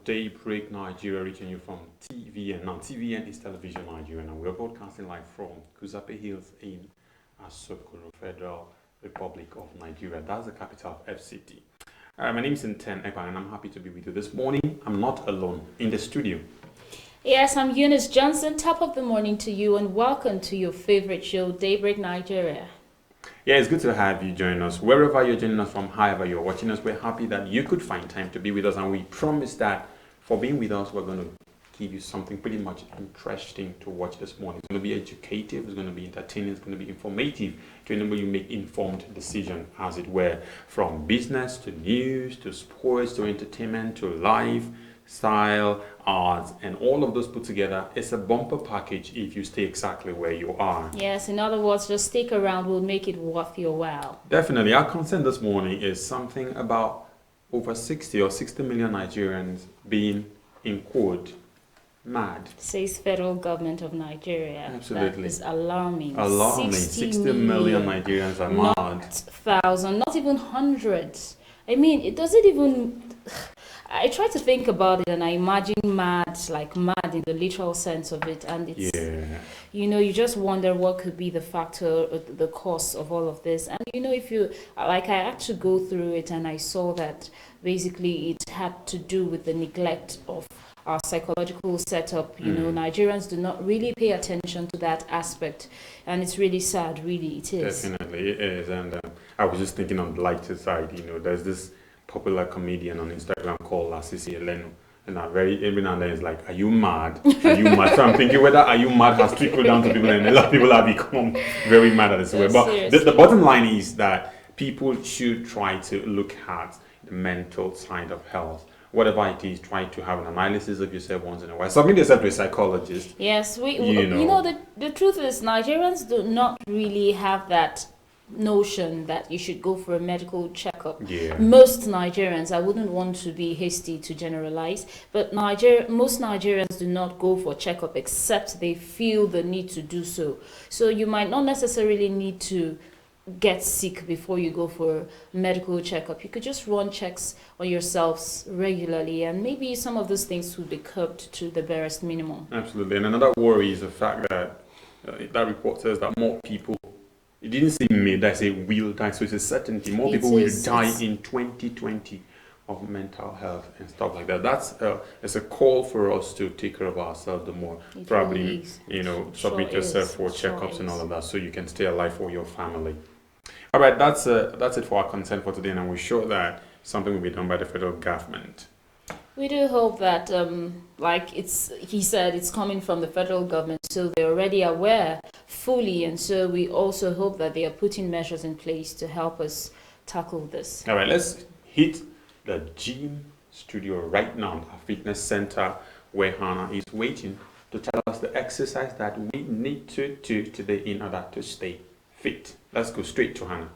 Daybreak Nigeria, reaching you from TVN. Now, TVN is Television Nigeria, and we're broadcasting live from Kuzape Hills in Asokoro, Federal Republic of Nigeria. That's the capital of FCT. My name is Inten Ekpa, and I'm happy to be with you this morning. I'm not alone in the studio. Yes, I'm Eunice Johnson. Top of the morning to you, and welcome to your favorite show, Daybreak Nigeria. Yeah, it's good to have you join us. Wherever you're joining us from, however you're watching us, we're happy that you could find time to be with us, and we promise that for being with us, we're going to give you something pretty much interesting to watch this morning. It's going to be educative, it's going to be entertaining, it's going to be informative to enable you make informed decisions, as it were, from business to news to sports to entertainment to life, style, arts, and all of those put together. It's a bumper package if you stay exactly where you are. Yes, in other words, just stick around, we'll make it worth your while. Definitely. Our concern this morning is something about over 60 or 60 million Nigerians being, in quote, mad. Says federal government of Nigeria. Absolutely. That is alarming. Alarming. 60 million Nigerians are not mad. Thousand, not even hundreds. I mean, it doesn't even... I try to think about it and I imagine mad, like mad in the literal sense of it. And it's, you just wonder what could be the factor, the cause of all of this. And, if you, like I had to go through it and I saw that basically it had to do with the neglect of our psychological setup. Nigerians do not really pay attention to that aspect. And it's really sad, really, it is. Definitely, it is. And I was just thinking on the lighter side, there's this popular comedian on Instagram called Lasisi Elenu, and every now and then it's like, are you mad? Are you mad? So I'm thinking whether are you mad has trickled down to people, and a lot of people have become very mad at this way. But the bottom line is that people should try to look at the mental side of health. Whatever it is, try to have an analysis of yourself once in a while. Submit yourself to a psychologist. Yes, the truth is Nigerians do not really have that notion that you should go for a medical checkup. Most Nigerians, I wouldn't want to be hasty to generalize, but most Nigerians do not go for checkup except they feel the need to do so. So you might not necessarily need to get sick before you go for medical checkup. You could just run checks on yourselves regularly, and maybe some of those things would be curbed to the barest minimum. Absolutely. And another worry is the fact that that report says that more people, it didn't say may die, say will die, so it's a certainty. More people will die in 2020 of mental health and stuff like that. It's a call for us to take care of ourselves the more. Probably, submit yourself for checkups and all of that, so you can stay alive for your family. All right, that's it for our content for today, and we're sure that something will be done by the federal government. We do hope that, he said, it's coming from the federal government, so they're already aware fully, and so we also hope that they are putting measures in place to help us tackle this. All right, let's hit the gym studio right now, our fitness center, where Hannah is waiting to tell us the exercise that we need to do today in order to stay fit. Let's go straight to Hannah.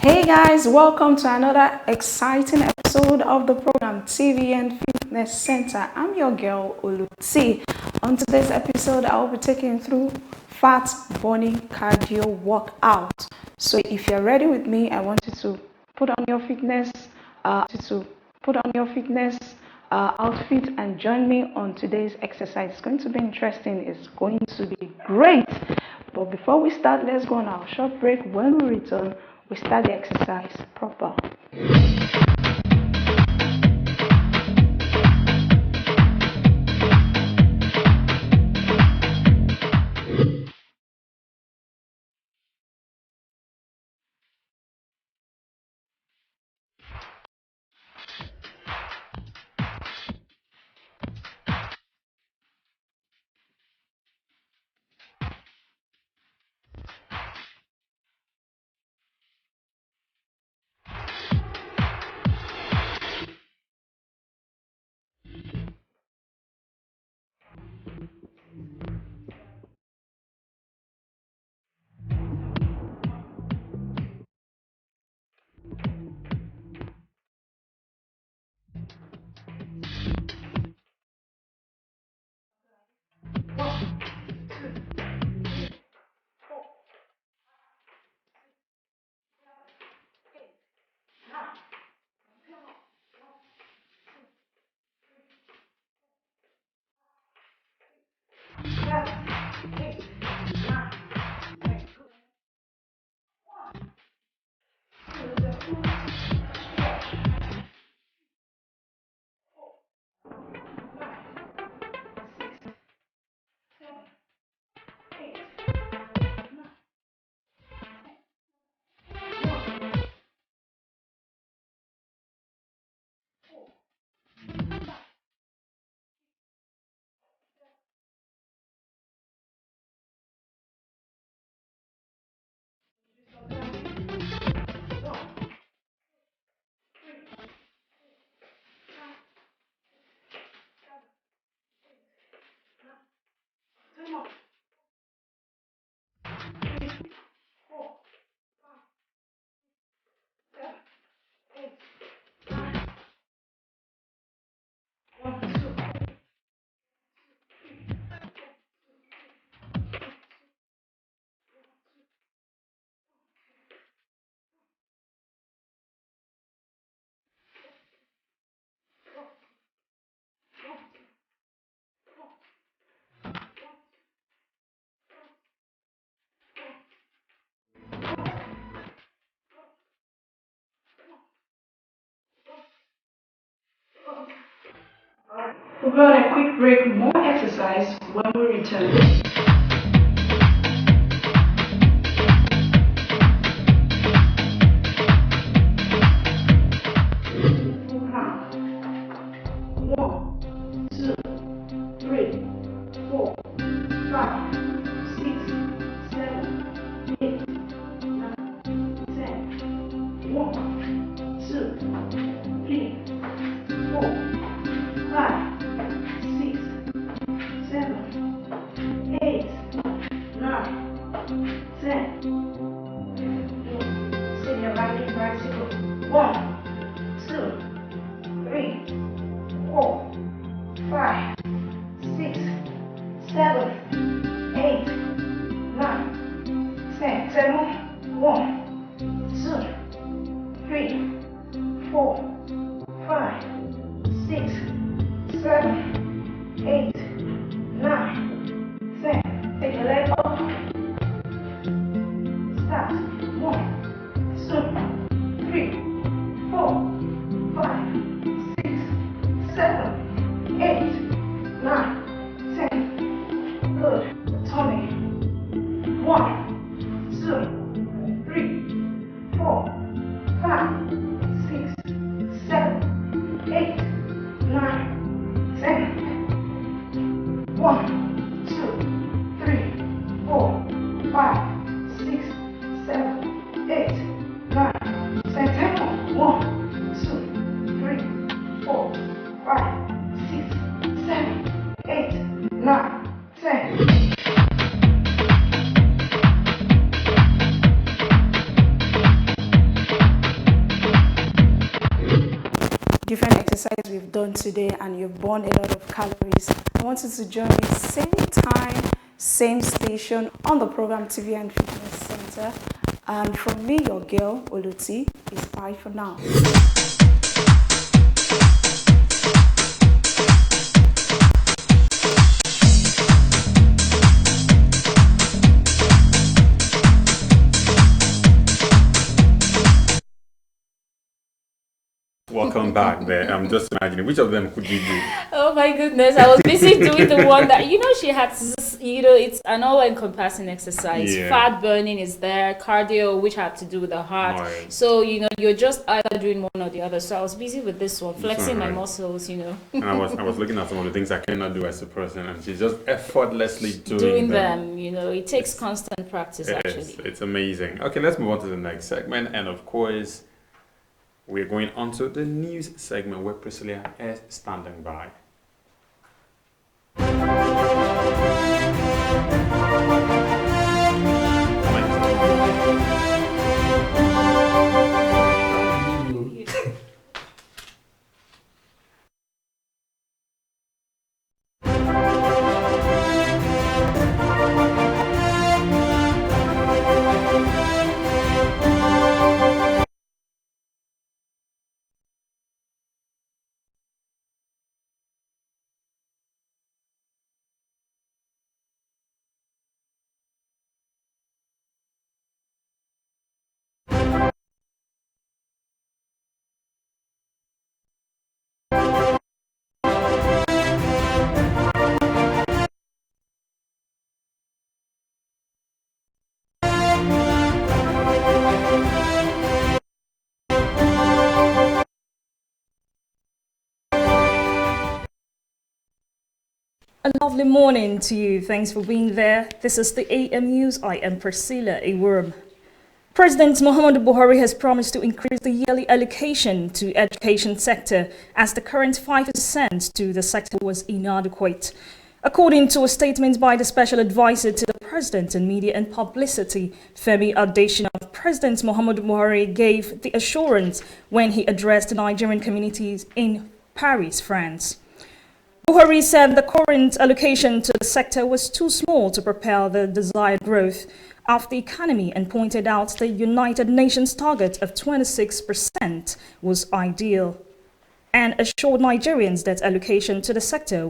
Hey guys, welcome to another exciting episode of the program TVN Fitness Center. I'm your girl Oluti. On today's episode, I will be taking you through fat burning cardio workout. So if you're ready with me, I want you to put on your fitness outfit and join me on today's exercise. It's going to be interesting. It's going to be great. But before we start, let's go on our short break. When we return, we start the exercise proper. We'll go on a quick break, more exercise when we return. Different exercise we've done today, and you've burned a lot of calories. I want you to join me same time, same station on the program TV and Fitness Center. And from me, your girl Oluti, is bye for now. Welcome back there. I'm just imagining, which of them could you do? Oh my goodness, I was busy doing the one that, she had, it's an all-encompassing exercise. Yeah. Fat burning is there, cardio, which had to do with the heart. Right. So, you're just either doing one or the other. So I was busy with this one, flexing my muscles, And I was looking at some of the things I cannot do as a person, and she's just effortlessly doing them. It takes constant practice, actually. It's amazing. Okay, let's move on to the next segment. And of course, we're going on to the news segment where Priscilla is standing by. A lovely morning to you. Thanks for being there. This is the AM News. I am Priscilla Eworm. President Muhammadu Buhari has promised to increase the yearly allocation to education sector as the current 5% to the sector was inadequate. According to a statement by the Special Advisor to the President on Media and Publicity, Femi Adesina, President Muhammadu Buhari gave the assurance when he addressed the Nigerian communities in Paris, France. Buhari said the current allocation to the sector was too small to propel the desired growth of the economy and pointed out the United Nations target of 26% was ideal and assured Nigerians that allocation to the sector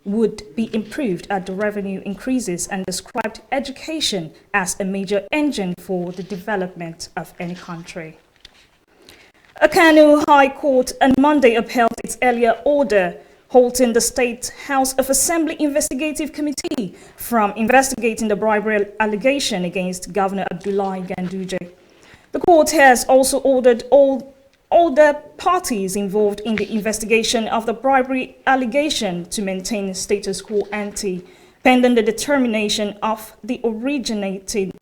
would be improved as the revenue increases and described education as a major engine for the development of any country. A Kano High Court on Monday upheld its earlier order halting the State House of Assembly Investigative Committee from investigating the bribery allegation against Governor Abdullahi Ganduje. The court has also ordered all the parties involved in the investigation of the bribery allegation to maintain status quo ante, pending the determination of the originating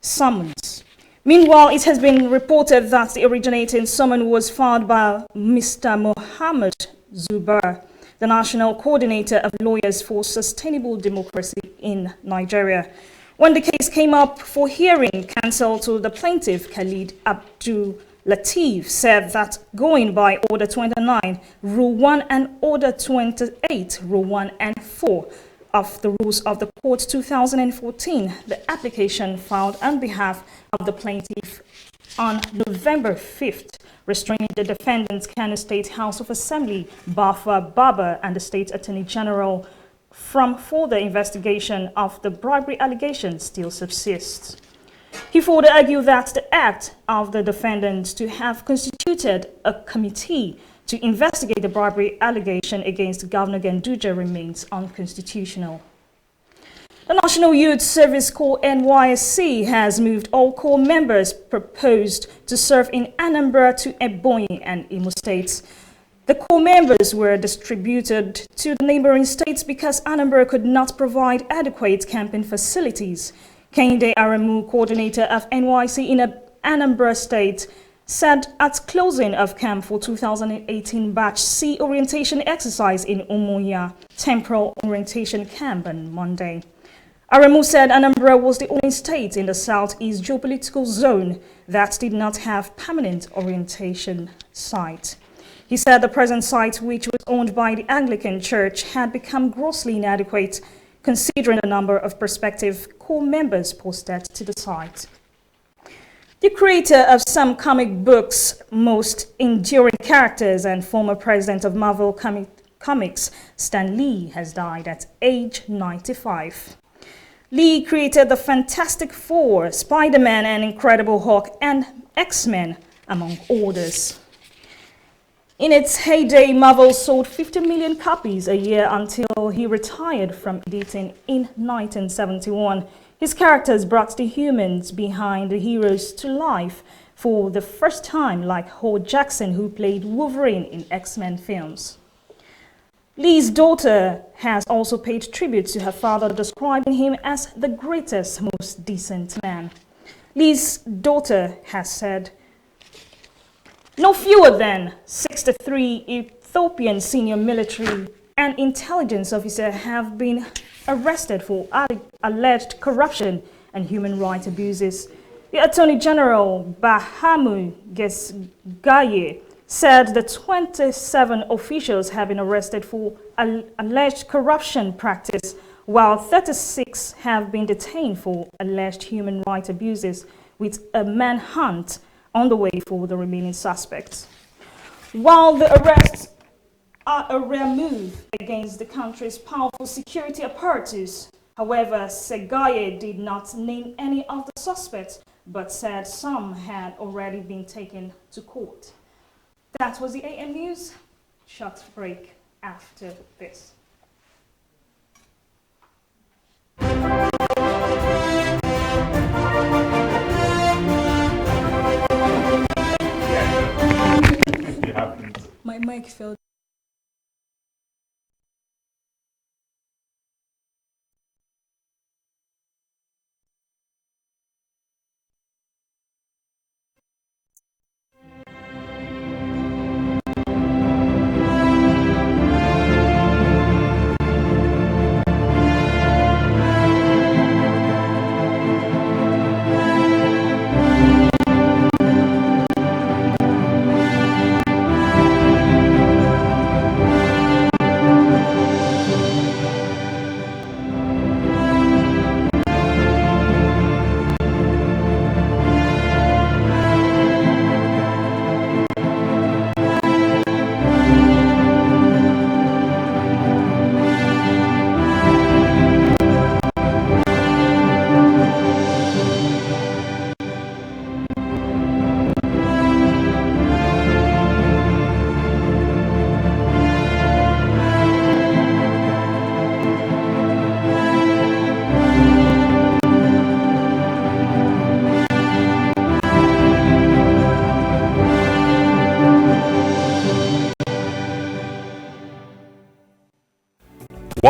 summons. Meanwhile, it has been reported that the originating summons was filed by Mr. Mohammed Zubar, the National Coordinator of Lawyers for Sustainable Democracy in Nigeria. When the case came up for hearing, counsel to the plaintiff, Khalid Abdul Latif, said that going by Order 29, Rule 1 and Order 28, Rule 1 and 4 of the Rules of the Court 2014, the application filed on behalf of the plaintiff on November 5th, restraining the defendants, Kano State House of Assembly, Bafa Baba, and the State Attorney General from further investigation of the bribery allegations still subsists. He further argued that the act of the defendants to have constituted a committee to investigate the bribery allegation against Governor Ganduje remains unconstitutional. The National Youth Service Corps NYSC has moved all corps members proposed to serve in Anambra to Ebonyi and Imo states. The corps members were distributed to the neighboring states because Anambra could not provide adequate camping facilities. Kehinde Aremu, coordinator of NYC in Anambra State, said at closing of camp for 2018 Batch C orientation exercise in Umuya Temporal Orientation Camp on Monday. Aremu said Anambra was the only state in the southeast geopolitical zone that did not have permanent orientation site. He said the present site, which was owned by the Anglican Church, had become grossly inadequate considering the number of prospective corps members posted to the site. The creator of some comic books' most enduring characters and former president of Marvel Comics, Stan Lee, has died at age 95. Lee created the Fantastic Four, Spider-Man and Incredible Hulk, and X-Men, among others. In its heyday, Marvel sold 50 million copies a year until he retired from editing in 1971. His characters brought the humans behind the heroes to life for the first time, like Howard Jackson, who played Wolverine in X-Men films. Lee's daughter has also paid tribute to her father, describing him as the greatest, most decent man. Lee's daughter has said, no fewer than 63 Ethiopian senior military and intelligence officers have been arrested for alleged corruption and human rights abuses. The Attorney General Bahamu Gesgaye said the 27 officials have been arrested for alleged corruption practice, while 36 have been detained for alleged human rights abuses, with a manhunt on the way for the remaining suspects. While the arrests are a rare move against the country's powerful security apparatus, however, Segaye did not name any of the suspects, but said some had already been taken to court. That was the AM News. Short break after this. My mic fell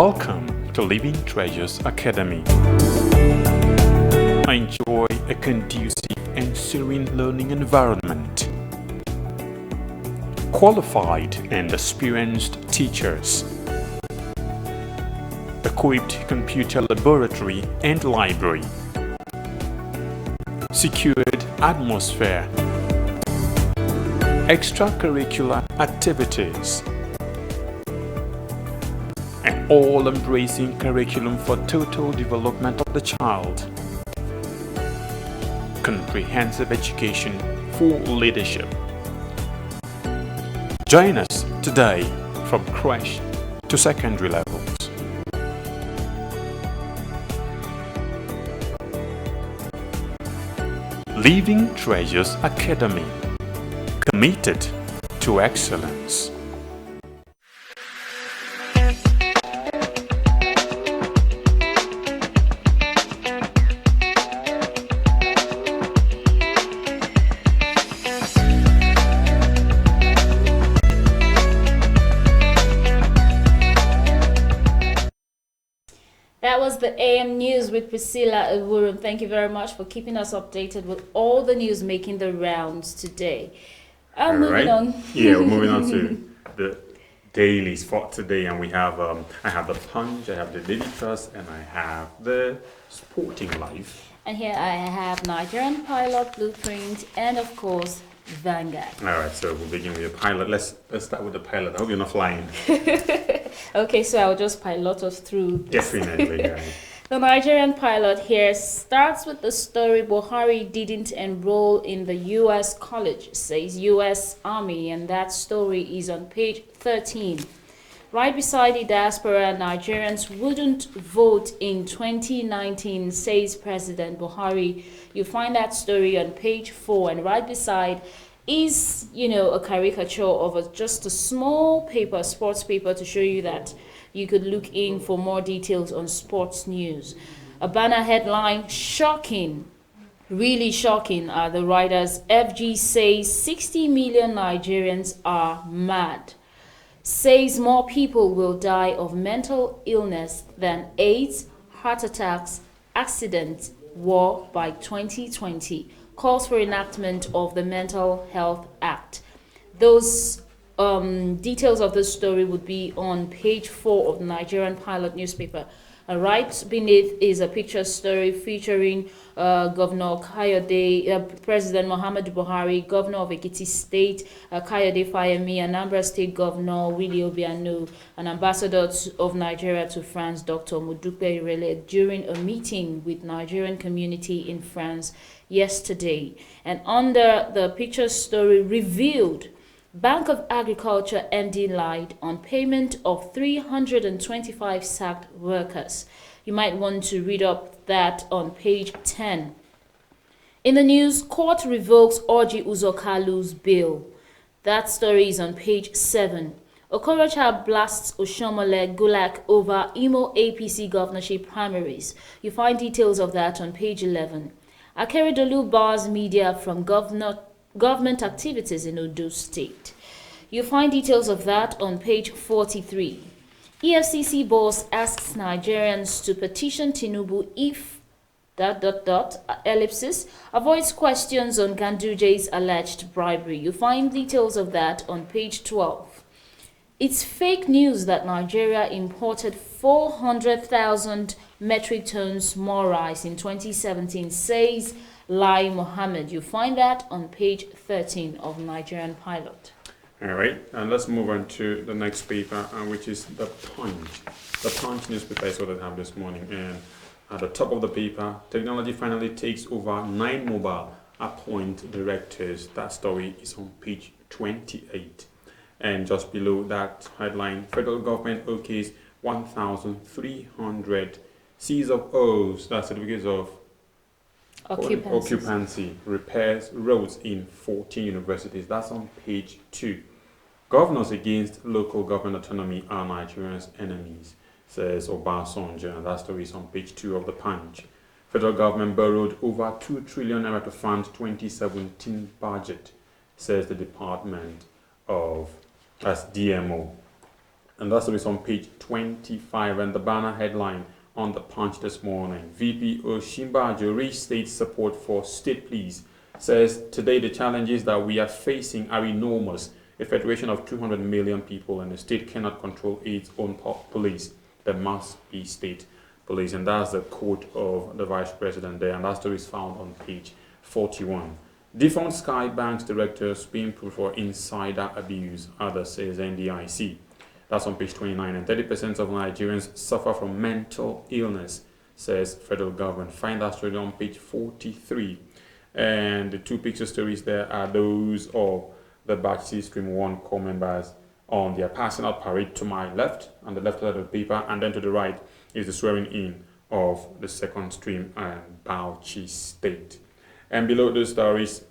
Welcome to Living Treasures Academy. Enjoy a conducive and serene learning environment. Qualified and experienced teachers. Equipped computer laboratory and library. Secured atmosphere. Extracurricular activities. An all-embracing curriculum for total development of the child. Comprehensive education for leadership. Join us today from crèche to secondary levels. Living Treasures Academy, committed to excellence. That was the AM News with Priscilla Ewurum. Thank you very much for keeping us updated with all the news making the rounds today. Moving on. Yeah, we're moving on to the daily spot today, and we have I have the Punch, I have the Daily Trust, and I have the Sporting Life. And here I have Nigerian Pilot, Blueprint, and of course Vanguard. All right, so we'll begin with the pilot. Let's start with the pilot. I hope you're not flying. Okay, so I'll just pilot us through this. Definitely, yeah. The Nigerian Pilot here starts with the story Buhari didn't enroll in the U.S. college, says U.S. Army, and that story is on page 13. Right beside the diaspora, Nigerians wouldn't vote in 2019, says President Buhari. You find that story on page 4, and right beside is, a caricature of just a small paper, sports paper, to show you that you could look in for more details on sports news. A banner headline, shocking, really shocking, are the writers. FG says 60 million Nigerians are mad. Says more people will die of mental illness than AIDS, heart attacks, accidents, war by 2020. Calls for enactment of the Mental Health Act. Those details of the story would be on page 4 of the Nigerian Pilot newspaper. Right beneath is a picture story featuring Governor Kayode, President Muhammadu Buhari, Governor of Ekiti State, Kayode Fayemi, Anambra State Governor Willie Obiano, and Ambassador of Nigeria to France, Dr. Modupe Irele, during a meeting with Nigerian community in France yesterday. And under the picture story revealed, Bank of Agriculture MD lied on payment of 325 sacked workers. You might want to read up that on page 10. In the news, court revokes Orji Uzokalu's bail. That story is on page 7. Okorocha blasts Oshomole Gulak over Imo APC governorship primaries. You find details of that on page 11. Akeredolu bars media from government activities in Ondo State. You'll find details of that on page 43. EFCC boss asks Nigerians to petition Tinubu if ... ellipsis avoids questions on Ganduje's alleged bribery. You'll find details of that on page 12. It's fake news that Nigeria imported 400,000 metric tons more rice in 2017, says Lai Mohammed. You find that on page 13 of Nigerian Pilot. All right, and let's move on to the next paper, which is the Punch. The Punch newspaper is what I have this morning, and at the top of the paper, technology finally takes over 9 mobile appoint directors. That story is on page 28. And just below that headline, federal government okays 1,300 Cs of O's, that's certificates of occupancy, repairs roads in 14 universities. That's on page 2. Governors against local government autonomy are Nigerians' enemies, says Obasanjo, and that story is on page 2 of the Punch. Federal government borrowed over 2 trillion naira to fund 2017 budget, says the Department of DMO. And that story is on page 25, and the banner headline on the Punch this morning. VP Osinbajo reached state support for state police. Says today the challenges that we are facing are enormous. A federation of 200 million people and the state cannot control its own police. There must be state police. And that's the quote of the vice president there. And that story is found on page 41. Defunct Sky Bank's directors being put for insider abuse, others says NDIC. That's on page 29. And 30% of Nigerians suffer from mental illness, says federal government. Find that story on page 43. And the two picture stories there are those of the Batch C Stream 1 core members on their passing out parade to my left, on the left side of the paper, and then to the right is the swearing in of the second stream and Bauchi State. And below those stories,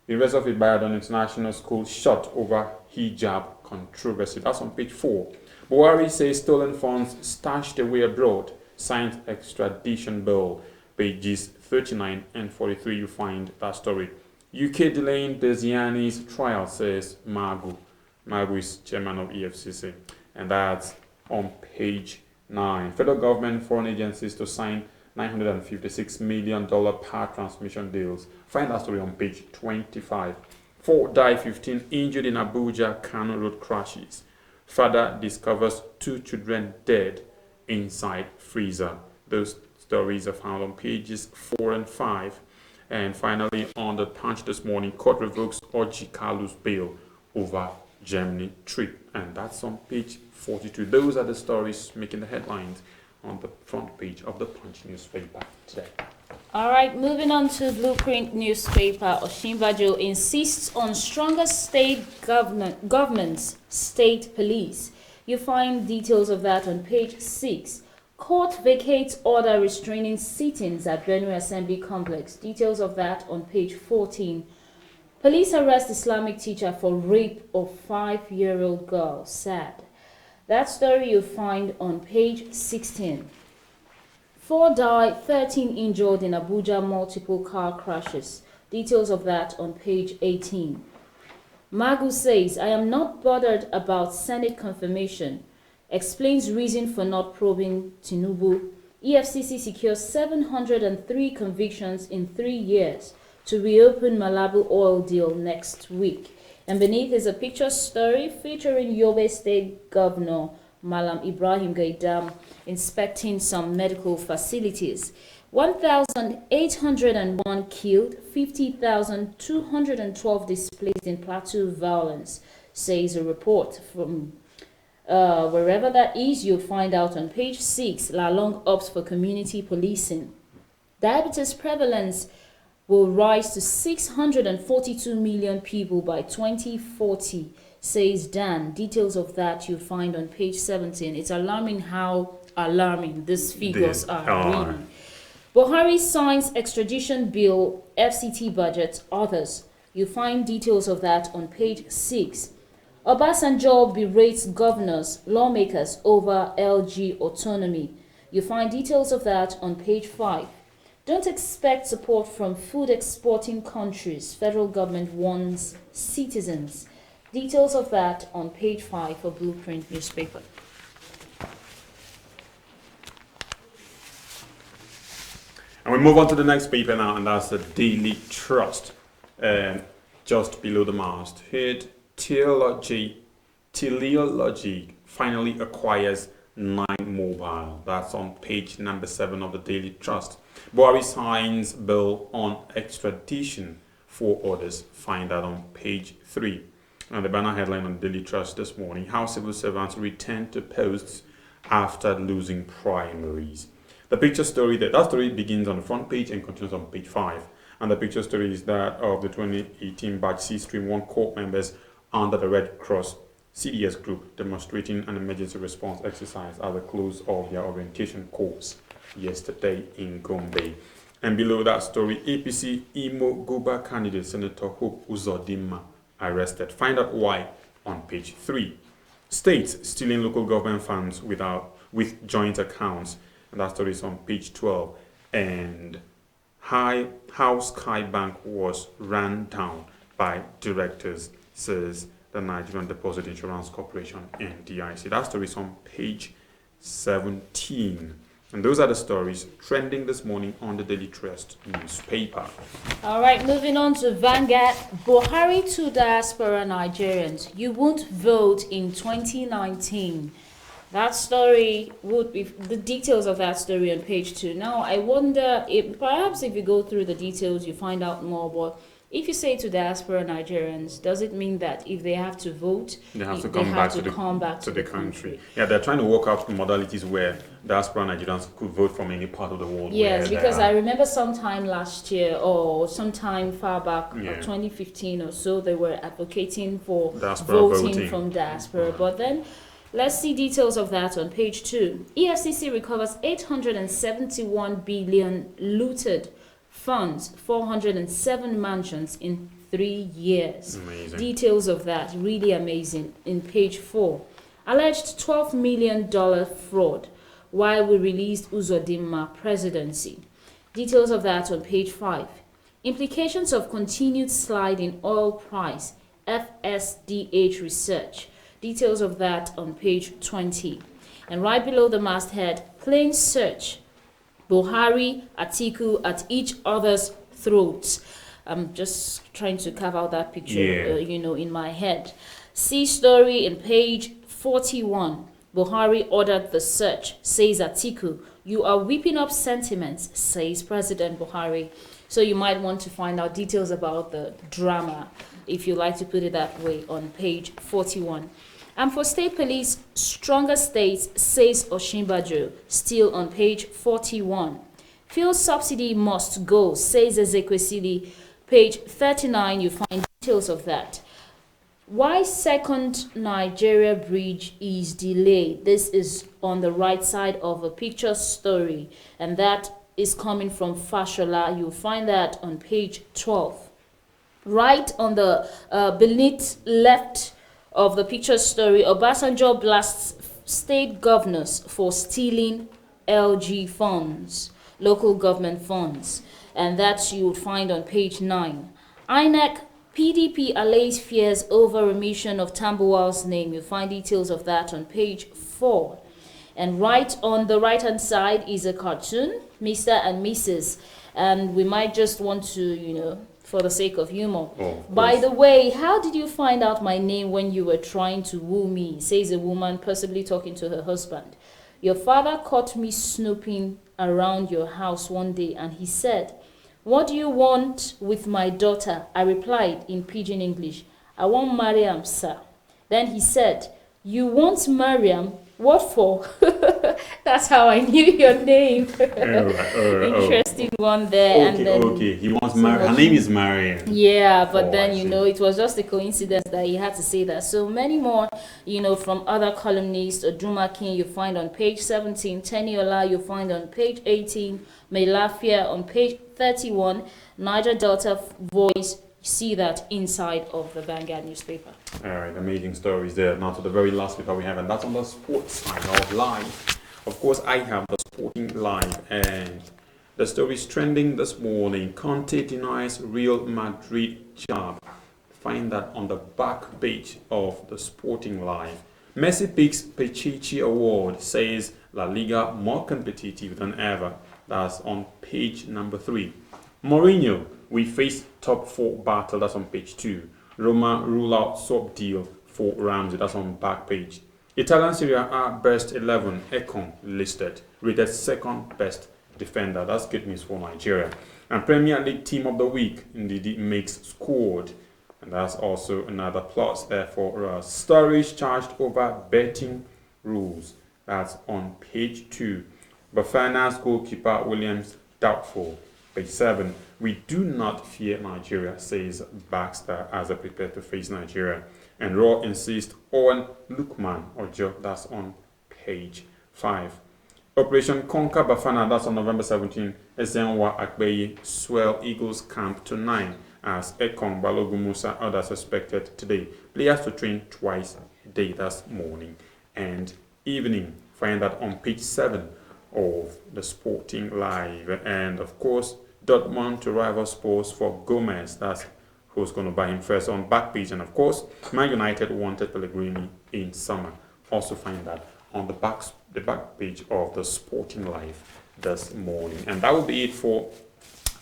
the University of Ibadan International School shut over hijab controversy. That's on page 4. Buhari says stolen funds stashed away abroad, signs extradition bill. Pages 39 and 43, you find that story. UK delaying Desiani's trial, says Magu. Magu is chairman of EFCC. And that's on page 9. Federal government foreign agencies to sign $956 million power transmission deals. Find that story on page 25. 4 die, 15 injured in Abuja Kano road crashes. Father discovers 2 children dead inside freezer. Those stories are found on pages 4 and 5. And finally, on the Punch this morning, court revokes Orji Kalu's bail over Germany trip. And that's on page 42. Those are the stories making the headlines on the front page of the Punch newspaper today. All right, moving on to Blueprint newspaper. Osinbajo insists on stronger state governments, state police. You find details of that on page 6. Court vacates order restraining sittings at Benue Assembly Complex. Details of that on page 14. Police arrest Islamic teacher for rape of 5-year-old girl. Sad. That story you find on page 16. 4 die, 13 injured in Abuja multiple car crashes. Details of that on page 18. Magu says, I am not bothered about Senate confirmation. Explains reason for not probing Tinubu. EFCC secures 703 convictions in 3 years to reopen Malabu oil deal next week. And beneath is a picture story featuring Yobe State Governor Malam Ibrahim Gaidam inspecting some medical facilities. 1,801 killed, 50,212 displaced in plateau violence, says a report from wherever that is. You'll find out on page 6. Lalong opts for community policing. Diabetes prevalence will rise to 642 million people by 2040, says Dan. Details of that you'll find on page 17. It's alarming how alarming these figures are really. Buhari signs extradition bill, FCT budget, others. You find details of that on page 6. Obasanjo berates governors, lawmakers over LG autonomy. You find details of that on page 5. Don't expect support from food exporting countries. Federal government warns citizens. Details of that on page 5 for Blueprint newspaper. And we move on to the next paper now, and that's the Daily Trust. Just below the masthead, Teleology finally acquires 9 Mobile. That's on page number 7 of the Daily Trust. Buhari signs bill on extradition for orders. Find that on page 3. And the banner headline on Daily Trust this morning: how civil servants return to posts after losing primaries. The picture story, that story begins on the front page and continues on page 5. And the picture story is that of the 2018 Batch C Stream 1 court members under the Red Cross CDS group demonstrating an emergency response exercise at the close of their orientation course yesterday in Gombe. And below that story, APC Imo Guba candidate Senator Hope Uzodinma arrested. Find out why on page 3. States stealing local government funds with joint accounts. And that story is on page 12. And how Sky Bank was ran down by directors, says the Nigerian Deposit Insurance Corporation, NDIC. That story is on page 17. And those are the stories trending this morning on the Daily Trust newspaper. All right, moving on to Vanguard. Buhari to diaspora Nigerians. You won't vote in 2019. That story would be the details of that story on page 2. Now, I wonder if perhaps if you go through the details, you find out more. But if you say to diaspora Nigerians, does it mean that if they have to vote, they have to come back to the country? Yeah, they're trying to work out modalities where diaspora Nigerians could vote from any part of the world. Yes, because I remember sometime last year or sometime far back, 2015 or so, they were advocating for voting from diaspora. But then, let's see details of that on page 2. EFCC recovers 871 billion looted funds, 407 mansions in 3 years. Amazing. Details of that, really amazing, in page 4. Alleged $12 million fraud while we released Uzodinma presidency. Details of that on page 5. Implications of continued slide in oil price, FSDH research. Details of that on page 20. And right below the masthead, plane search. Buhari, Atiku at each other's throats. I'm just trying to carve out that picture, in my head. See story in page 41. Buhari ordered the search, says Atiku. You are whipping up sentiments, says President Buhari. So you might want to find out details about the drama, if you like to put it that way, on page 41. And for state police, stronger states, says Osinbajo, still on page 41. Fuel subsidy must go, says Ezekwesili. Page 39, you find details of that. Why second Nigeria bridge is delayed? This is on the right side of a picture story, and that is coming from Fashola. You'll find that on page 12. Right on the beneath left of the picture story, Obasanjo blasts state governors for stealing LG funds, local government funds, and that you would find on page 9. INEC PDP allays fears over remission of Tambuwal's name. You'll find details of that on page 4. And right on the right-hand side is a cartoon, Mr. and Mrs. And we might just want to, for the sake of humor. By the way, how did you find out my name when you were trying to woo me? Says a woman possibly talking to her husband. Your father caught me snooping around your house one day and he said, what do you want with my daughter? I replied in pidgin English, I want Mariam, sir. Then he said, you want Mariam? What for? That's how I knew your name. Interesting one there. Okay, and then he wants Mariam. Her name is Mariam. Yeah, but then, it was just a coincidence that he had to say that. So many more, from other columnists. Oduma King, you find on page 17. Teniola, you find on page 18. Melafia on page 31. Niger Delta Voice. See that inside of the Vanguard newspaper. All right, amazing stories there. Now to the very last paper we have, and that's on the sports side of Live. Of course, I have the Sporting Live, and the story is trending this morning. Conte denies Real Madrid job. Find that on the back page of the Sporting Live. Messi picks Pichichi Award, says La Liga more competitive than ever. That's on page number 3. Mourinho, we face top 4 battle. That's on page 2. Roma rule out sub deal for Ramsey. That's on back page. Italian Serie A best 11. Ekong listed, rated second best defender. That's good news for Nigeria. And Premier League team of the week, indeed, makes squad. And that's also another plus there for us. Stories charged over betting rules. That's on page 2. Bafana's goalkeeper Williams doubtful. Page 7. We do not fear Nigeria, says Baxter as they prepare to face Nigeria. And Raw insists on Lukman or Joe. That's on page 5. Operation Conquer Bafana, that's on November 17. Ezenwa Akbeyi swell Eagles camp to 9 as Ekong Balogun Musa others suspected today. Players to train twice a day, that's morning and evening. Find that on page 7 of the Sporting Live. And of course, Dortmund to rival Spurs for Gomez. That's who's going to buy him first on back page. And of course, Man United wanted Pellegrini in summer. Also find that on the back page of the Sporting Life this morning. And that will be it for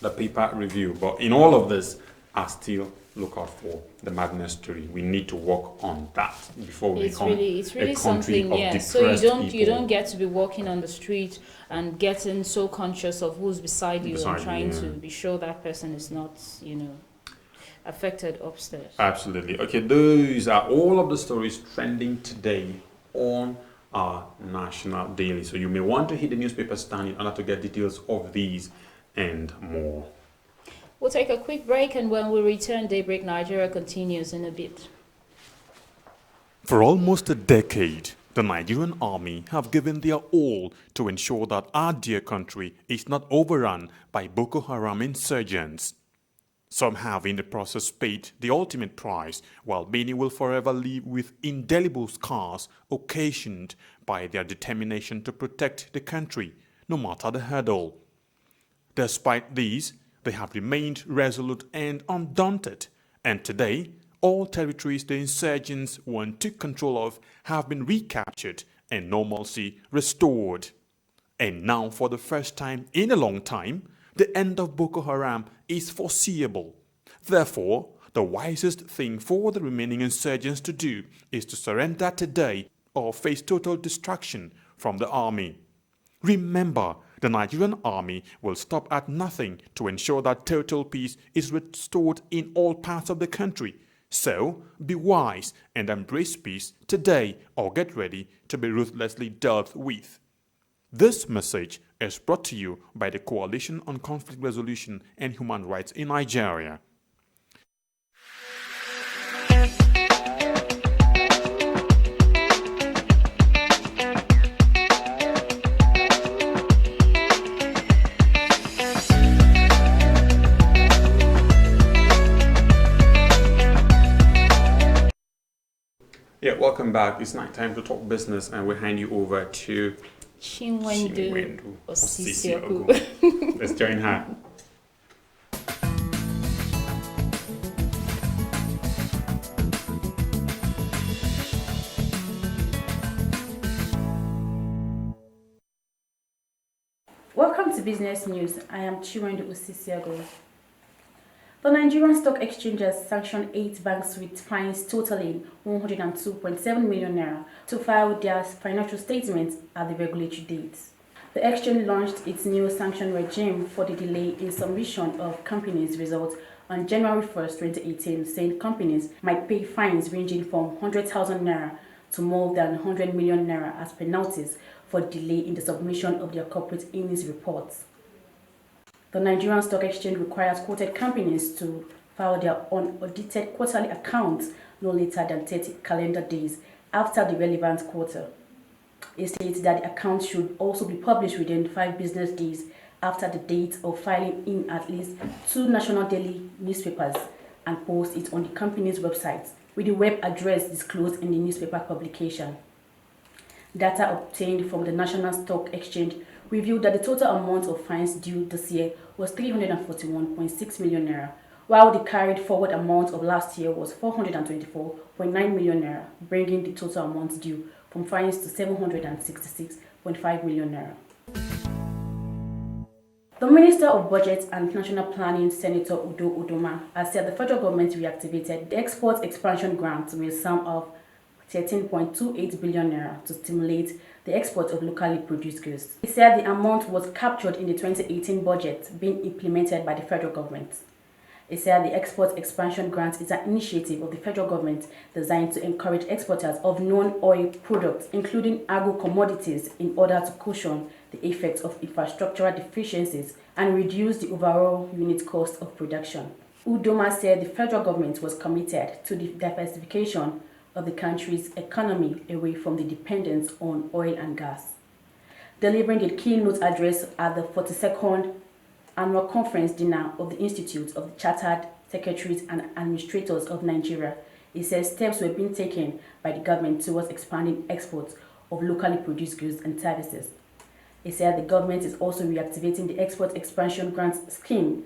the paper review. But in all of this, I still look out for the madness story. We need to work on that before we become it's really a country something, of yeah. depressed So you people. don't get to be walking on the street and getting so conscious of who's beside you and trying to be sure that person is not, affected upstairs. Absolutely. Okay, those are all of the stories trending today on our national daily. So you may want to hit the newspaper stand in order to get details of these and more. We'll take a quick break, and when we return, Daybreak Nigeria continues in a bit. For almost a decade, the Nigerian army have given their all to ensure that our dear country is not overrun by Boko Haram insurgents. Some have in the process paid the ultimate price, while many will forever live with indelible scars occasioned by their determination to protect the country, no matter the hurdle. Despite these, they have remained resolute and undaunted, and today, all territories the insurgents once took control of have been recaptured and normalcy restored. And now, for the first time in a long time, the end of Boko Haram is foreseeable. Therefore, the wisest thing for the remaining insurgents to do is to surrender today or face total destruction from the army. Remember, the Nigerian army will stop at nothing to ensure that total peace is restored in all parts of the country. So, be wise and embrace peace today or get ready to be ruthlessly dealt with. This message is brought to you by the Coalition on Conflict Resolution and Human Rights in Nigeria. Yeah, welcome back. It's night time to talk business, and we'll hand you over to Chinwendu Osisiaku. Let's join her. Welcome to Business News. I am Chinwendu Osisiaku. The Nigerian Stock Exchange has sanctioned 8 banks with fines totaling 102.7 million naira to file their financial statements at the regulatory dates. The exchange launched its new sanction regime for the delay in submission of companies' results on January 1st, 2018, saying companies might pay fines ranging from 100,000 naira to more than 100 million naira as penalties for delay in the submission of their corporate earnings reports. The Nigerian Stock Exchange requires quoted companies to file their unaudited quarterly accounts no later than 30 calendar days after the relevant quarter. It states that the accounts should also be published within 5 business days after the date of filing in at least 2 national daily newspapers and post it on the company's website with the web address disclosed in the newspaper publication. Data obtained from the National Stock Exchange revealed that the total amount of fines due this year was 341.6 million naira, while the carried forward amount of last year was 424.9 million naira, bringing the total amounts due from fines to 766.5 million naira. The Minister of Budget and National Planning, Senator Udo Udoma, has said the federal government reactivated the Export Expansion Grant with a sum of 13.28 billion naira to stimulate the export of locally produced goods. He said the amount was captured in the 2018 budget being implemented by the federal government. He said the Export Expansion Grant is an initiative of the federal government designed to encourage exporters of non-oil products, including agro-commodities, in order to cushion the effects of infrastructural deficiencies and reduce the overall unit cost of production. Udoma said the federal government was committed to the diversification of the country's economy away from the dependence on oil and gas. Delivering the keynote address at the 42nd annual conference dinner of the Institute of the Chartered Secretaries and Administrators of Nigeria, he said steps were being taken by the government towards expanding exports of locally produced goods and services. He said the government is also reactivating the Export Expansion Grant Scheme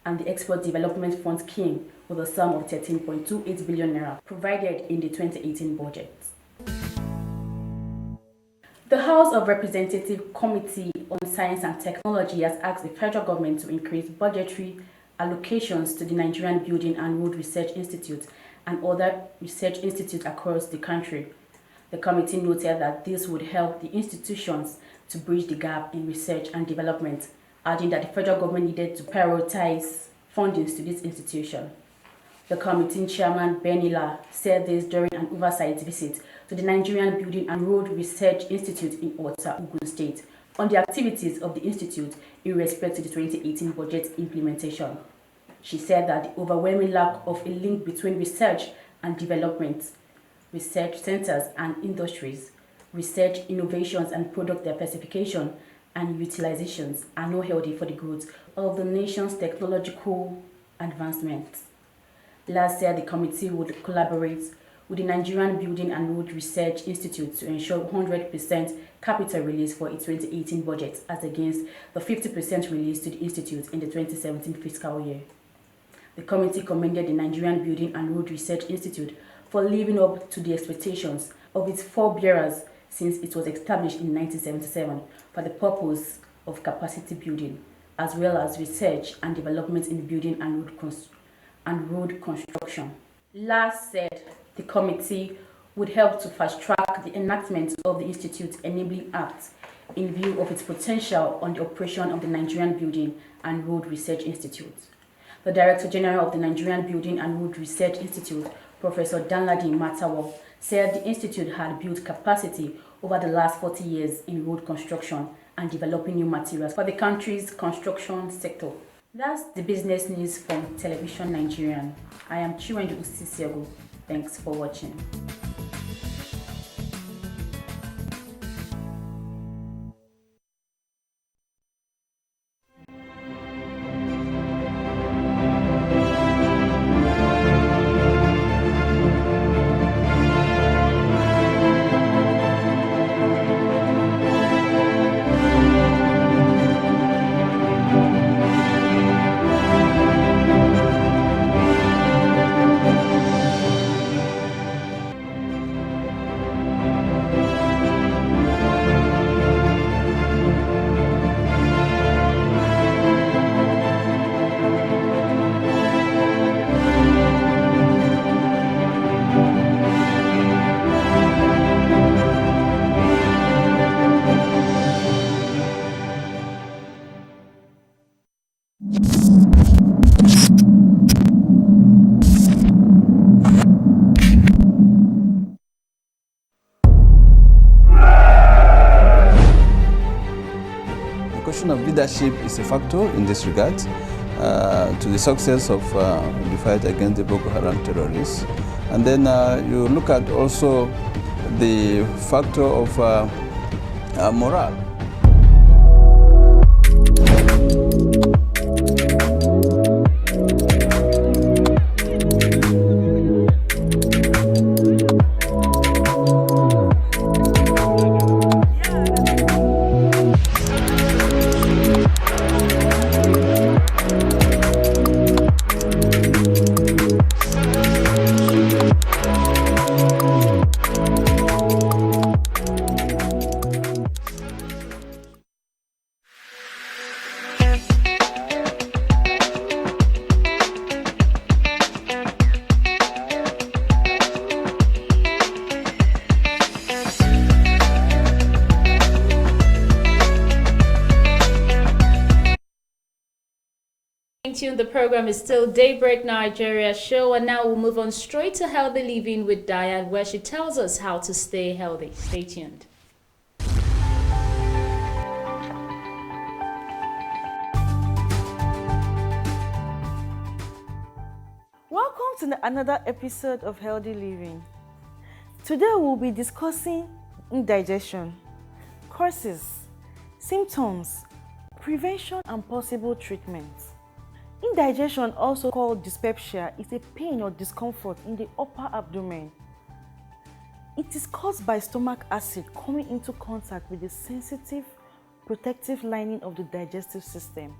and the Export Development Fund Scheme, with a sum of 13.28 billion naira provided in the 2018 budget. The House of Representatives Committee on Science and Technology has asked the federal government to increase budgetary allocations to the Nigerian Building and Road Research Institute and other research institutes across the country. The committee noted that this would help the institutions to bridge the gap in research and development, adding that the federal government needed to prioritize fundings to this institution. The committee chairman Benila said this during an oversight visit to the Nigerian Building and Road Research Institute in Ota, Ogun State, on the activities of the institute in respect to the 2018 budget implementation. She said that the overwhelming lack of a link between research and development, research centers and industries, research innovations and product diversification and utilizations are not healthy for the growth of the nation's technological advancements. Last year, the committee would collaborate with the Nigerian Building and Road Research Institute to ensure 100% capital release for its 2018 budget as against the 50% release to the institute in the 2017 fiscal year. The committee commended the Nigerian Building and Road Research Institute for living up to the expectations of its forebearers since it was established in 1977 for the purpose of capacity building, as well as research and development in building and road construction. Last said, the committee would help to fast-track the enactment of the Institute's Enabling Act in view of its potential on the operation of the Nigerian Building and Road Research Institute. The Director General of the Nigerian Building and Road Research Institute, Professor Danladi Matawa, said the institute had built capacity over the last 40 years in road construction and developing new materials for the country's construction sector. That's the business news from Television Nigerian. I am Chiwendu Usisiago. Thanks for watching. Of leadership is a factor in this regard to the success of the fight against the Boko Haram terrorists. And then you look at also the factor of morale. The program is still Daybreak Nigeria show, and now we'll move on straight to Healthy Living with Diane, where she tells us how to stay healthy. Stay tuned. Welcome to another episode of Healthy Living. Today we'll be discussing indigestion, causes, symptoms, prevention and possible treatments. Indigestion, also called dyspepsia, is a pain or discomfort in the upper abdomen. It is caused by stomach acid coming into contact with the sensitive, protective lining of the digestive system.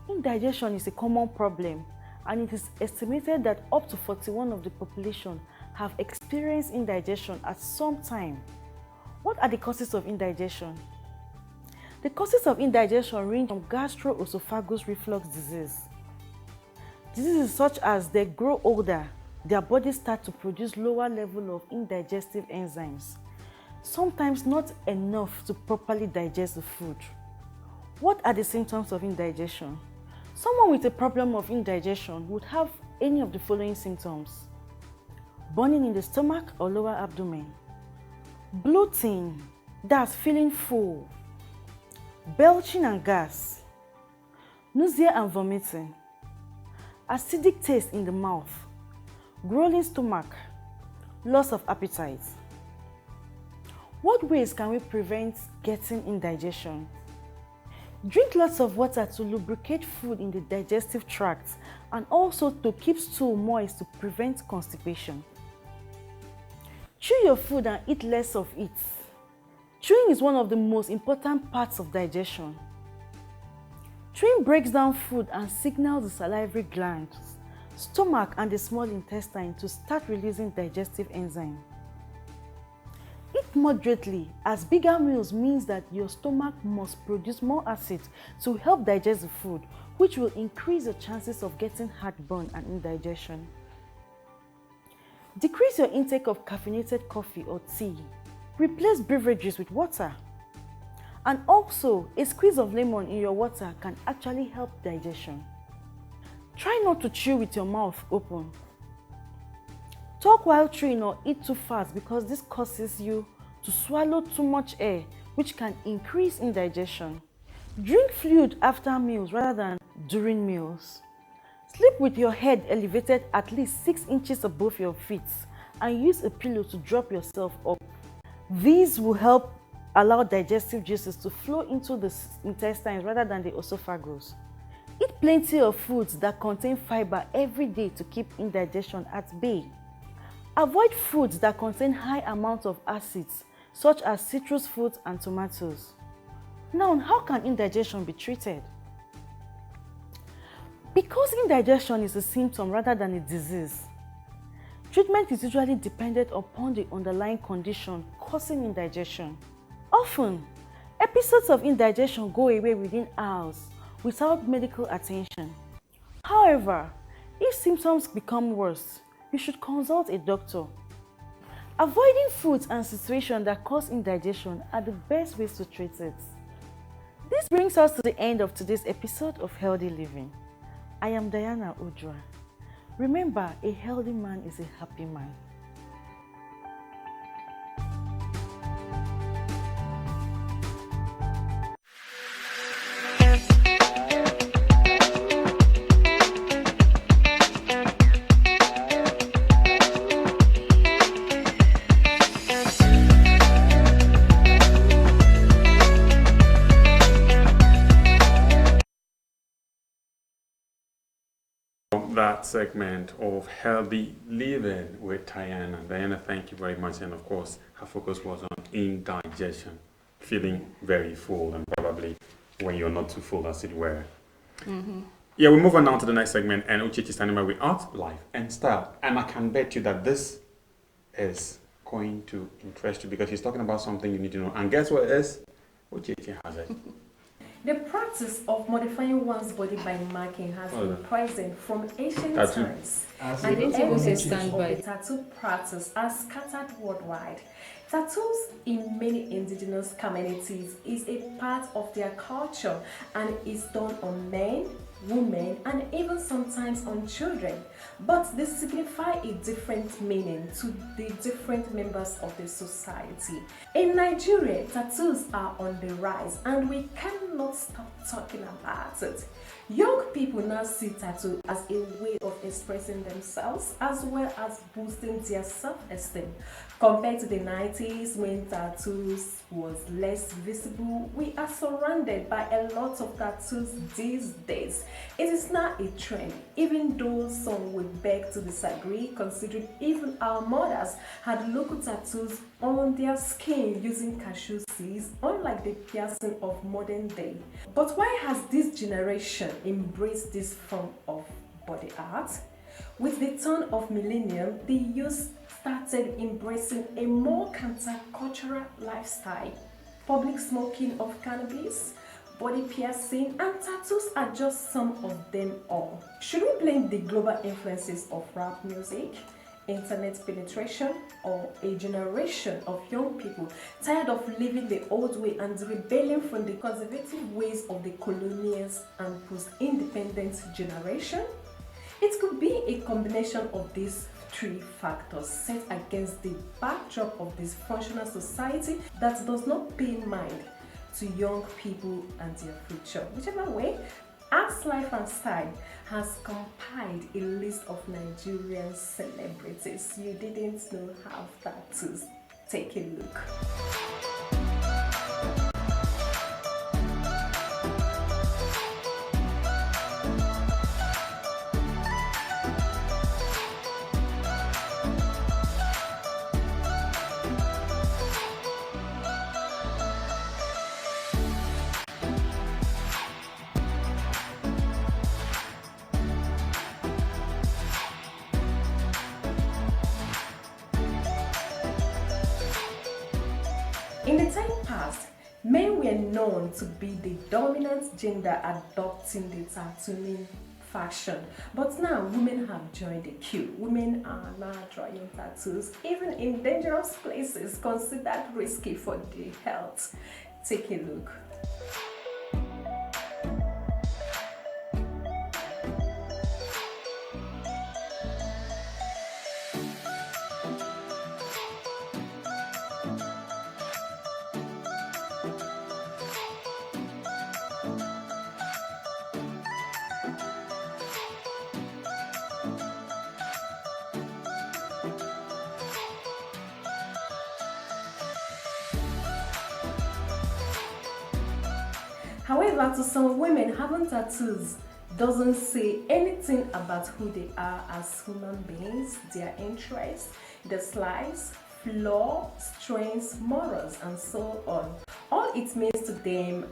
Indigestion is a common problem and it is estimated that up to 41% of the population have experienced indigestion at some time. What are the causes of indigestion? The causes of indigestion range from gastroesophageal reflux disease. Diseases such as they grow older, their bodies start to produce lower level of indigestive enzymes, sometimes not enough to properly digest the food. What are the symptoms of indigestion? Someone with a problem of indigestion would have any of the following symptoms: burning in the stomach or lower abdomen, bloating, that's feeling full, belching and gas, nausea and vomiting, acidic taste in the mouth, growling stomach, loss of appetite. What ways can we prevent getting indigestion? Drink lots of water to lubricate food in the digestive tract and also to keep stool moist to prevent constipation. Chew your food and eat less of it. Chewing is one of the most important parts of digestion. Chewing breaks down food and signals the salivary glands, stomach and the small intestine to start releasing digestive enzyme. Eat moderately, as bigger meals means that your stomach must produce more acid to help digest the food, which will increase your chances of getting heartburn and indigestion. Decrease your intake of caffeinated coffee or tea. Replace beverages with water. And also, a squeeze of lemon in your water can actually help digestion. Try not to chew with your mouth open. Talk while chewing or eat too fast because this causes you to swallow too much air, which can increase indigestion. Drink fluid after meals rather than during meals. Sleep with your head elevated at least 6 inches above your feet and use a pillow to drop yourself up. These will help allow digestive juices to flow into the intestines rather than the esophagus. Eat plenty of foods that contain fiber every day to keep indigestion at bay. Avoid foods that contain high amounts of acids, such as citrus fruits and tomatoes. Now, how can indigestion be treated? Because indigestion is a symptom rather than a disease, treatment is usually dependent upon the underlying condition causing indigestion. Often, episodes of indigestion go away within hours without medical attention. However, if symptoms become worse, you should consult a doctor. Avoiding foods and situations that cause indigestion are the best ways to treat it. This brings us to the end of today's episode of Healthy Living. I am Diana Ujwa. Remember, a healthy man is a happy man. That segment of Healthy Living with Diana. Diana, thank you very much. And of course, her focus was on indigestion, feeling very full, and probably when you're not too full, as it were. Yeah, we move on now to the next segment, and Uchechi is standing by with art, life, and style. And I can bet you that this is going to interest you because he's talking about something you need to know. And guess what it is? Uchechi has it. The practice of modifying one's body by marking has been present from ancient times, and the evidence of the tattoo practice are scattered worldwide. Tattoos in many indigenous communities is a part of their culture and is done on men, women, and even sometimes on children, but they signify a different meaning to the different members of the society. In Nigeria, tattoos are on the rise and we cannot stop talking about it. Young people now see tattoo as a way of expressing themselves as well as boosting their self-esteem. Compared to the 90s when tattoos was less visible, we are surrounded by a lot of tattoos these days. It is now a trend, even though some would beg to disagree, considering even our mothers had local tattoos on their skin using cashew seeds, unlike the piercing of modern day. But why has this generation embraced this form of body art. With the turn of millennium, the youth started embracing a more countercultural lifestyle. Public smoking of cannabis, body piercing, and tattoos are just some of them all. Should we blame the global influences of rap music, internet penetration, or a generation of young people tired of living the old way and rebelling from the conservative ways of the colonials and post-independence generation? It could be a combination of these three factors set against the backdrop of this functional society that does not pay mind to young people and their future. Whichever way, Ask Life and Style has compiled a list of Nigerian celebrities you didn't know have tattoos. Take a look. In the time past, men were known to be the dominant gender adopting the tattooing fashion, but now women have joined the queue. Women are now drawing tattoos, even in dangerous places considered risky for their health. Take a look. However, to some women, having tattoos doesn't say anything about who they are as human beings, their interests, dislikes, flaws, strengths, morals, and so on. All it means to them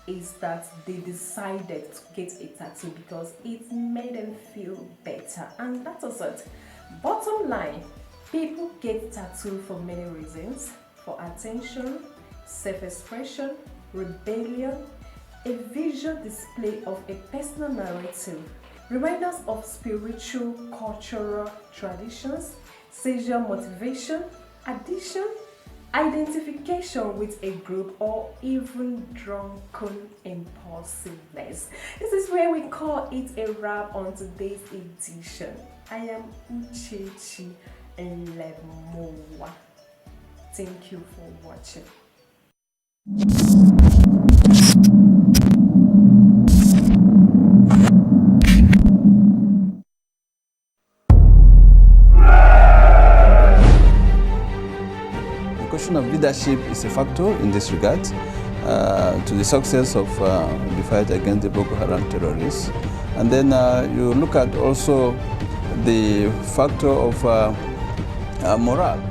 is that they decided to get a tattoo because it made them feel better, and that is it. Bottom line, people get tattooed for many reasons: for attention, self-expression, rebellion, a visual display of a personal narrative, reminders of spiritual, cultural traditions, sexual motivation, addiction, identification with a group, or even drunken impulsiveness. This is where we call it a wrap on today's edition. I am Uchechi Lemowa. Thank you for watching. The question of leadership is a factor in this regard to the success of the fight against the Boko Haram terrorists. And then you look at also the factor of morale.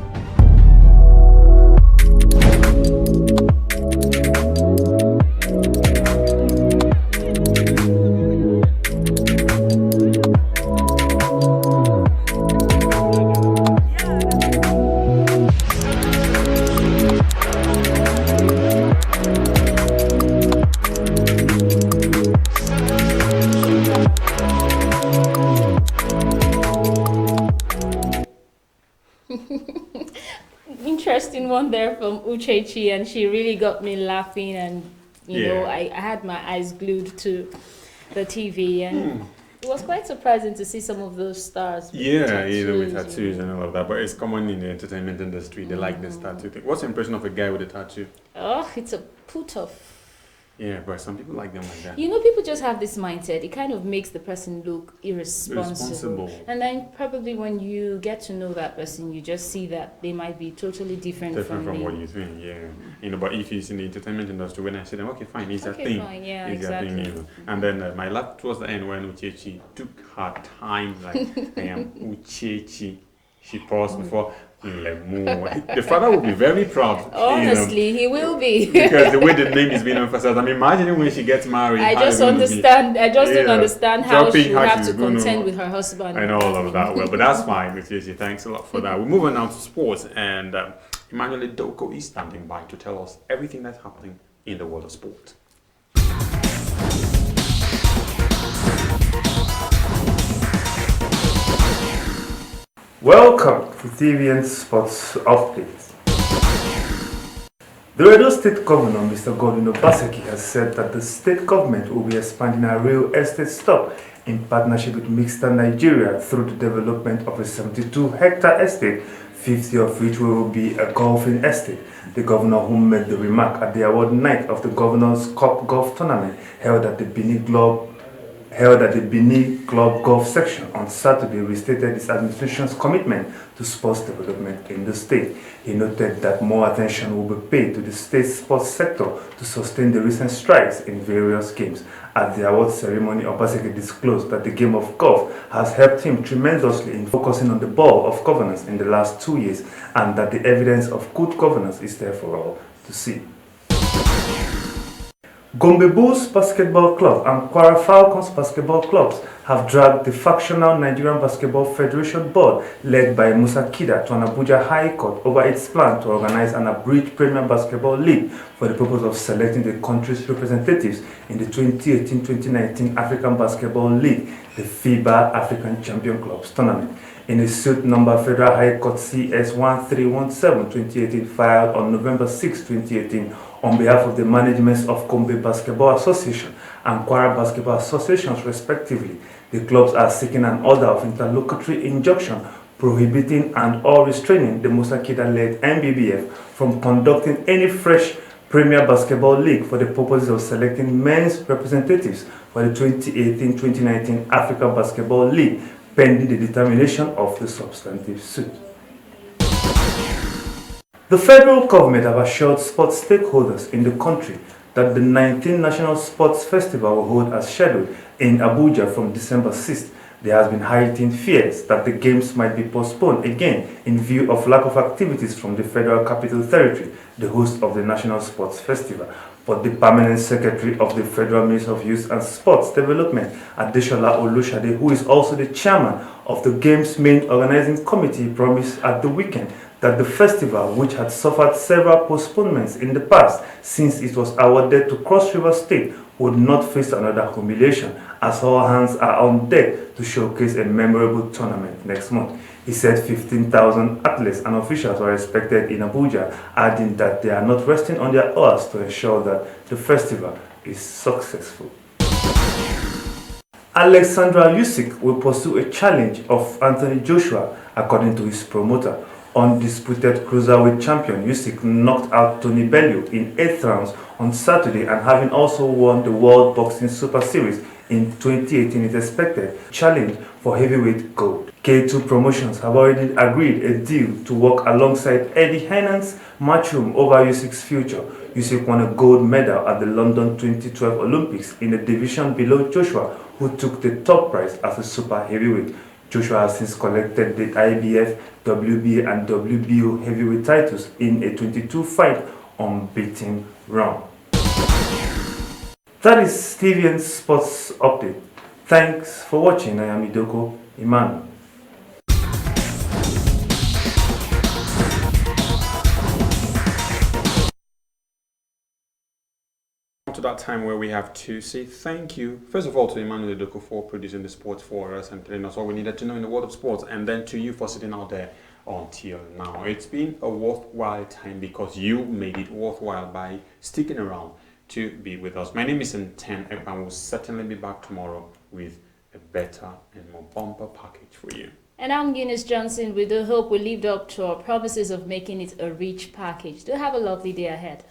Interesting one there from Uchechi, and she really got me laughing, and you know, I had my eyes glued to the TV, and it was quite surprising to see some of those stars. With tattoos and all of that, but it's common in the entertainment industry. They like this tattoo thing. What's the impression of a guy with a tattoo? Oh, it's a put off. Yeah, but some people like them like that. You know, people just have this mindset. It kind of makes the person look irresponsible. And then probably when you get to know that person, you just see that they might be totally different from what you think, You know, but if it's in the entertainment industry, when I say them, okay, fine, it's a thing. Fine, yeah, it's exactly. a thing, you know. And then my last towards the end, when Uchechi took her time, like, I am Uchechi. She paused before The father will be very proud. Honestly, he will be. Because the way the name is being emphasized, I'm imagining when she gets married. I just don't understand how she will have to contend with her husband. And all of that. Well, but that's fine. Thanks a lot for that. We're moving on to sports, and Emmanuel Idoko is standing by to tell us everything that's happening in the world of sport. Welcome to TVN Sports Update. The Edo State Governor, Mr. Godwin Obaseki, has said that the state government will be expanding a real estate stock in partnership with Mixta Nigeria through the development of a 72-hectare estate, 50 of which will be a golfing estate. The governor, who made the remark at the award night of the Governor's Cup Golf Tournament held at the Benin Club Golf section on Saturday, restated his administration's commitment to sports development in the state. He noted that more attention will be paid to the state's sports sector to sustain the recent strides in various games. At the award ceremony, Obaseki disclosed that the game of golf has helped him tremendously in focusing on the ball of governance in the last 2 years, and that the evidence of good governance is there for all to see. Gombe Bulls Basketball Club and Kwara Falcons Basketball Clubs have dragged the factional Nigerian Basketball Federation Board, led by Musa Kida, to an Abuja High Court over its plan to organize an abridged Premier Basketball League for the purpose of selecting the country's representatives in the 2018-2019 African Basketball League, the FIBA African Champion Clubs Tournament. In a suit number Federal High Court CS 1317-2018 filed on November 6, 2018, on behalf of the managements of Gombe Basketball Association and Kwara Basketball Associations respectively, the clubs are seeking an order of interlocutory injunction prohibiting and or restraining the Musa Kida-led NBBF from conducting any fresh Premier Basketball League for the purposes of selecting men's representatives for the 2018-2019 African Basketball League, pending the determination of the substantive suit. The federal government have assured sports stakeholders in the country that the 19th National Sports Festival will hold as scheduled in Abuja from December 6th. There has been heightened fears that the games might be postponed again in view of lack of activities from the Federal Capital Territory, the host of the National Sports Festival. But the Permanent Secretary of the Federal Ministry of Youth and Sports Development, Adeshola Olushade, who is also the chairman of the Games main organizing committee, promised at the weekend that the festival, which had suffered several postponements in the past since it was awarded to Cross River State, would not face another humiliation, as all hands are on deck to showcase a memorable tournament next month. He said 15,000 athletes and officials are expected in Abuja, adding that they are not resting on their oars to ensure that the festival is successful. Alexandra Usyk will pursue a challenge of Anthony Joshua, according to his promoter. Undisputed cruiserweight champion Usyk knocked out Tony Bellew in 8th rounds on Saturday, and having also won the World Boxing Super Series in 2018, is expected to challenge for heavyweight gold. K2 Promotions have already agreed a deal to work alongside Eddie Hernan's matchroom over Usyk's future. Usyk won a gold medal at the London 2012 Olympics in a division below Joshua, who took the top prize as a super heavyweight. Joshua has since collected the IBF, WBA and WBO heavyweight titles in a 22-fight unbeaten run. That is TVN Sports Update. Thanks for watching. I am Idoko Emmanuel. To that time where we have to say thank you, first of all, to Emmanuel Idoko for producing the sports for us and telling us all we needed to know in the world of sports, and then to you for sitting out there until now. It's been a worthwhile time because you made it worthwhile by sticking around to be with us. My name is Nten Ekpan. We'll certainly be back tomorrow with a better and more bumper package for you. And I'm Eunice Johnson. We do hope we lived up to our promises of making it a rich package. Do have a lovely day ahead.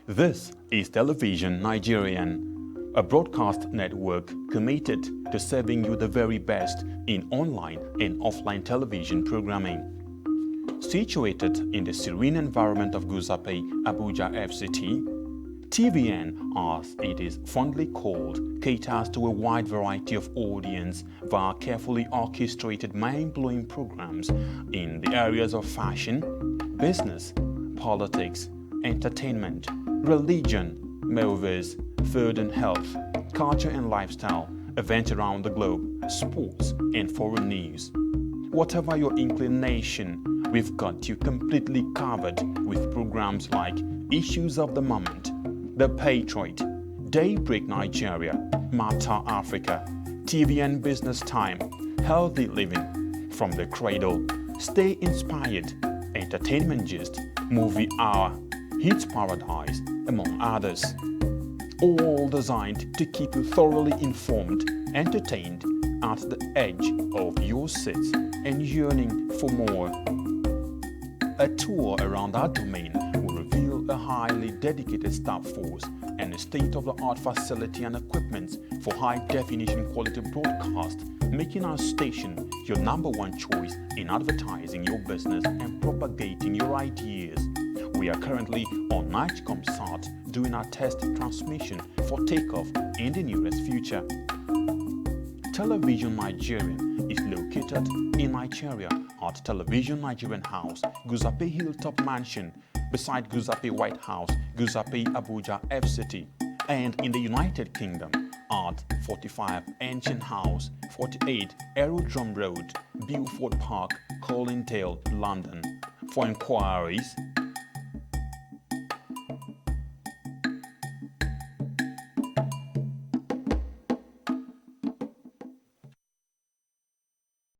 This is Television Nigerian, a broadcast network committed to serving you the very best in online and offline television programming. Situated in the serene environment of Guzape, Abuja FCT, TVN, as it is fondly called, caters to a wide variety of audience via carefully orchestrated mind-blowing programs in the areas of fashion, business, politics, entertainment, religion, movies, food and health, culture and lifestyle, events around the globe, sports and foreign news. Whatever your inclination, we've got you completely covered with programs like Issues of the Moment, The Patriot, Daybreak Nigeria, Matter Africa, TVN Business Time, Healthy Living, From the Cradle, Stay Inspired, Entertainment Gist, Movie Hour, Hits Paradise, among others. All designed to keep you thoroughly informed, entertained, at the edge of your seats and yearning for more. A tour around our domain will reveal a highly dedicated staff force and a state-of-the-art facility and equipment for high-definition quality broadcast, making our station your #1 choice in advertising your business and propagating your ideas. We are currently on NightComSat doing our test transmission for takeoff in the nearest future. Television Nigerian is located in Nigeria at Television Nigerian House, Guzape Hilltop Mansion, beside Guzape White House, Guzape Abuja FCT, and in the United Kingdom at 45 Ancient House, 48 Aerodrome Road, Beaufort Park, Colindale, London. For inquiries,